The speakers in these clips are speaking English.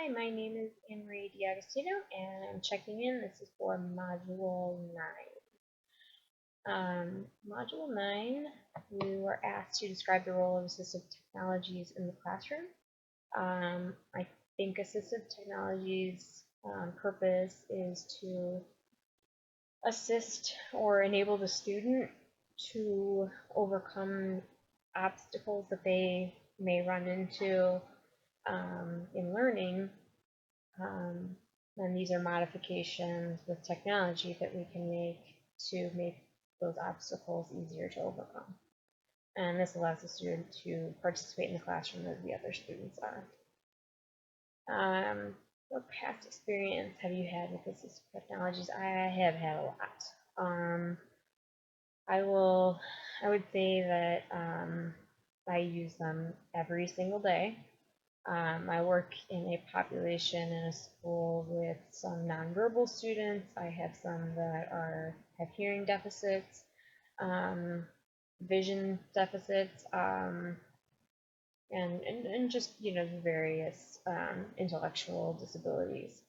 Hi, my name is Anne-Marie D'Agostino, and I'm checking in. This is for Module 9. Module 9, we were asked to describe the role of assistive technologies in the classroom. I think assistive technologies' purpose is to assist or enable the student to overcome obstacles that they may run into in learning. Um, and these are modifications with technology that we can make to make those obstacles easier to overcome. And this allows the student to participate in the classroom as the other students are. What past experience have you had with assistive technologies? I have had a lot. I would say that I use them every single day. I work in a population in a school with some nonverbal students. I have some that have hearing deficits, vision deficits, and just various intellectual disabilities.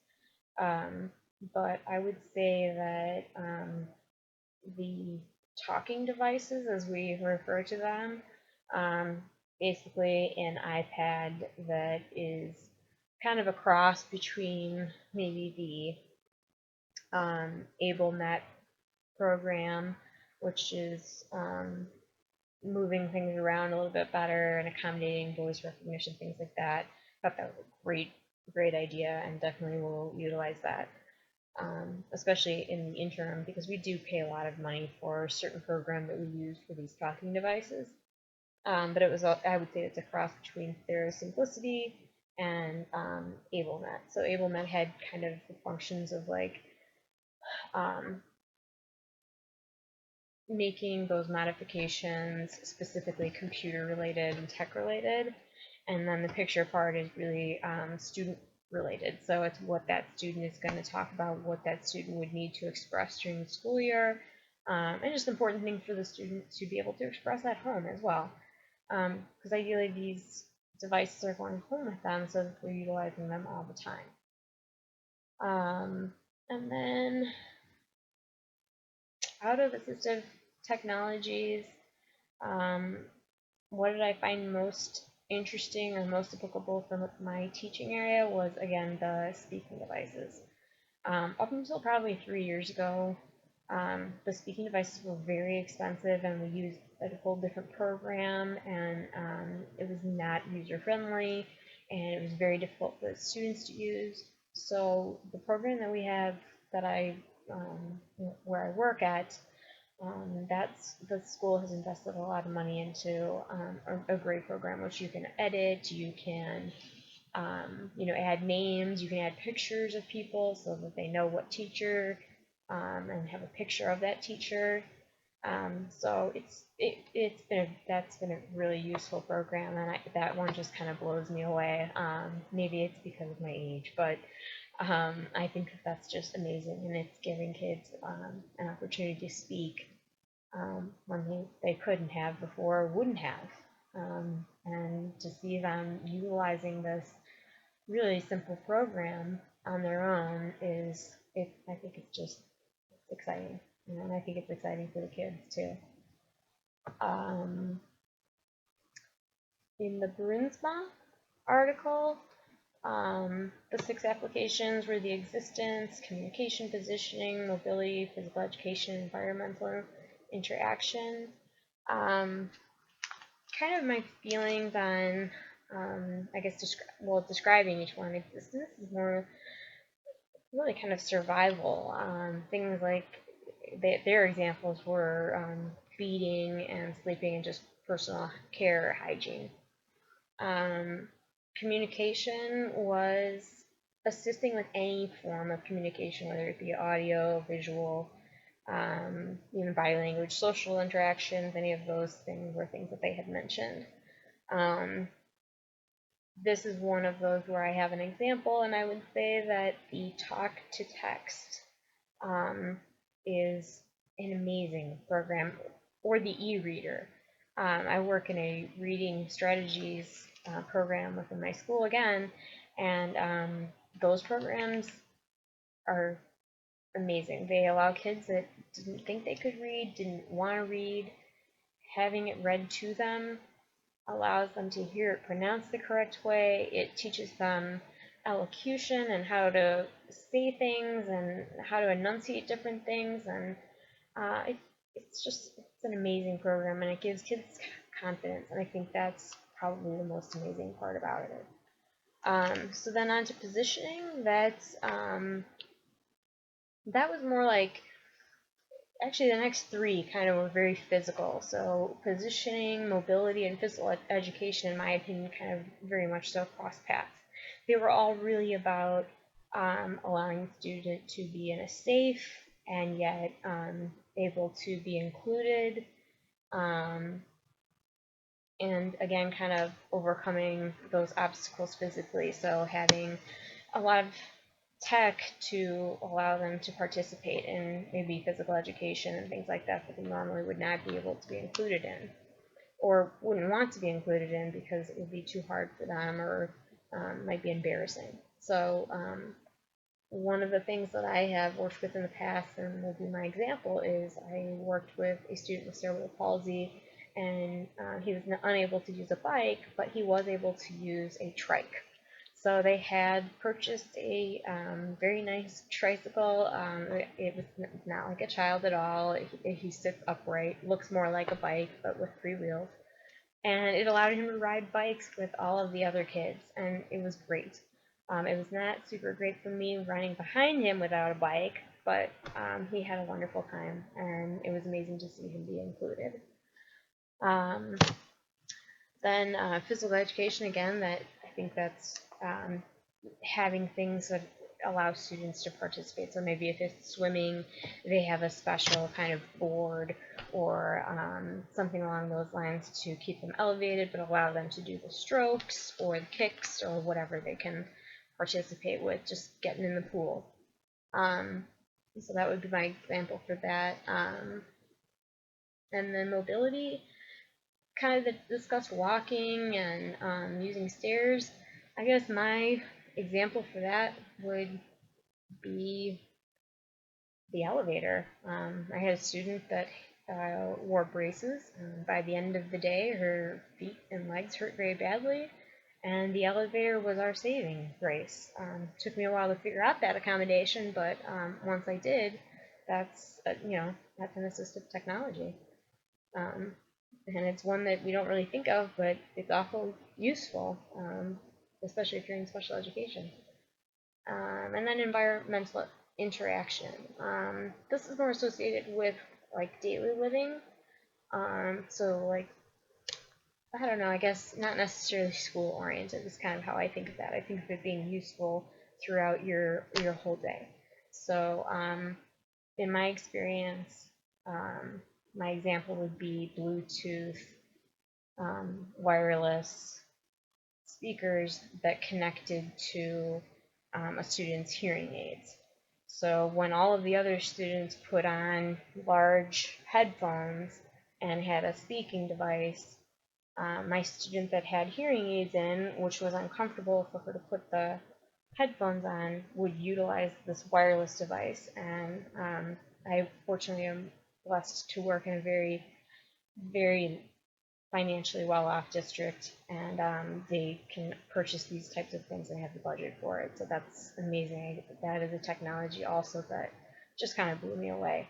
Um, but I would say that the talking devices, as we refer to them, um, basically an iPad that is kind of a cross between maybe the AbleNet program, which is moving things around a little bit better and accommodating voice recognition, things like that. I thought that was a great idea, and definitely will utilize that. Especially in the interim, because we do pay a lot of money for a certain program that we use for these talking devices. But it was, I would say, it's a cross between their simplicity and AbleNet. So AbleNet had kind of the functions of like um, making those modifications specifically computer related and tech related, and then the picture part is really student related. So it's what that student is going to talk about, what that student would need to express during the school year, and just important thing for the student to be able to express at home as well. Because ideally these devices are going home with them, so that we're utilizing them all the time. And then out of assistive technologies, um, what did I find most interesting or most applicable for my teaching area was, again, the speaking devices. Up until probably 3 years ago, the speaking devices were very expensive, and we used a whole different program, and it was not user friendly, and it was very difficult for the students to use. So the program that we have, that where I work at, that's the school has invested a lot of money into a great program, which you can edit, you can add names, you can add pictures of people so that they know what teacher, and have a picture of that teacher. So that's been a really useful program, and that one just kind of blows me away. Maybe it's because of my age, but I think that's just amazing, and it's giving kids an opportunity to speak when they couldn't have before or wouldn't have. And to see them utilizing this really simple program on their own I think it's exciting. And I think it's exciting for the kids too. Um, in the Brunsma article, the 6 applications were the existence, communication, positioning, mobility, physical education, environmental interaction. Um, Kind of my feelings on, I guess, describing each one. This is more really kind of survival. Things like their examples were feeding and sleeping and just personal care hygiene. Um, Communication was assisting with any form of communication, whether it be audio, visual, even body language, social interactions, any of those things were things that they had mentioned. Um, this is one of those where I have an example, and I would say that the talk to text is an amazing program, or the e-reader. I work in a reading strategies program within my school again, And those programs are amazing. They allow kids that didn't think they could read, didn't want to read, having it read to them allows them to hear it pronounced the correct way. It teaches them elocution and how to say things and how to enunciate different things. And it's an amazing program, and it gives kids confidence. And I think that's probably the most amazing part about it. So then on to positioning. That was more like, actually the next three kind of were very physical. So positioning, mobility, and physical education, in my opinion, kind of very much so cross paths. They were all really about allowing the student to be in a safe and yet able to be included, um, and again, kind of overcoming those obstacles physically. So having a lot of tech to allow them to participate in maybe physical education and things like that they normally would not be able to be included in, or wouldn't want to be included in because it would be too hard for them, or might be embarrassing. So one of the things that I have worked with in the past, and will be my example, is I worked with a student with cerebral palsy, and he was unable to use a bike, but he was able to use a trike. So they had purchased a very nice tricycle. It was not like a child at all. He sits upright, looks more like a bike, but with 3 wheels. And it allowed him to ride bikes with all of the other kids, and it was great. It was not super great for me running behind him without a bike, but he had a wonderful time, and it was amazing to see him be included. Um, then physical education, again, that I think that's having things that allow students to participate. So maybe if it's swimming, they have a special kind of board or something along those lines to keep them elevated, but allow them to do the strokes or the kicks or whatever they can participate with, just getting in the pool. So that would be my example for that. And then mobility, kind of discussed walking and using stairs. I guess my example for that would be the elevator. I had a student that wore braces. By the end of the day, her feet and legs hurt very badly, and the elevator was our saving grace. Took me a while to figure out that accommodation, but once I did, that's that's an assistive technology. Um, and it's one that we don't really think of, but it's awful useful, especially if you're in special education. And then environmental interaction. This is more associated with like daily living. So like, I don't know, I guess not necessarily school oriented is kind of how I think of that. I think of it being useful throughout your whole day. So in my experience, my example would be Bluetooth, wireless speakers that connected to a student's hearing aids. So when all of the other students put on large headphones and had a speaking device, my student that had hearing aids in, which was uncomfortable for her to put the headphones on, would utilize this wireless device. And I fortunately am blessed to work in a very, very financially well-off district, and they can purchase these types of things and have the budget for it. So that's amazing. That is a technology also that just kind of blew me away.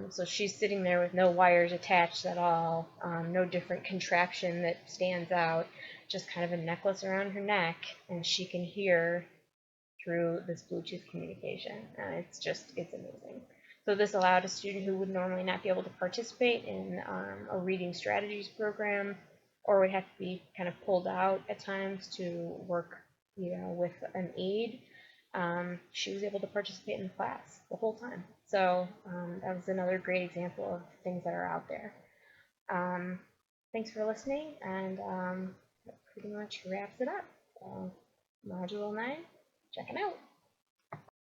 So she's sitting there with no wires attached at all, no different contraption that stands out, just kind of a necklace around her neck, and she can hear through this Bluetooth communication. And it's amazing. So this allowed a student who would normally not be able to participate in a reading strategies program, or would have to be kind of pulled out at times to work, with an aide. She was able to participate in the class the whole time. So that was another great example of things that are out there. Thanks for listening, and that pretty much wraps it up. Module 9, checking out.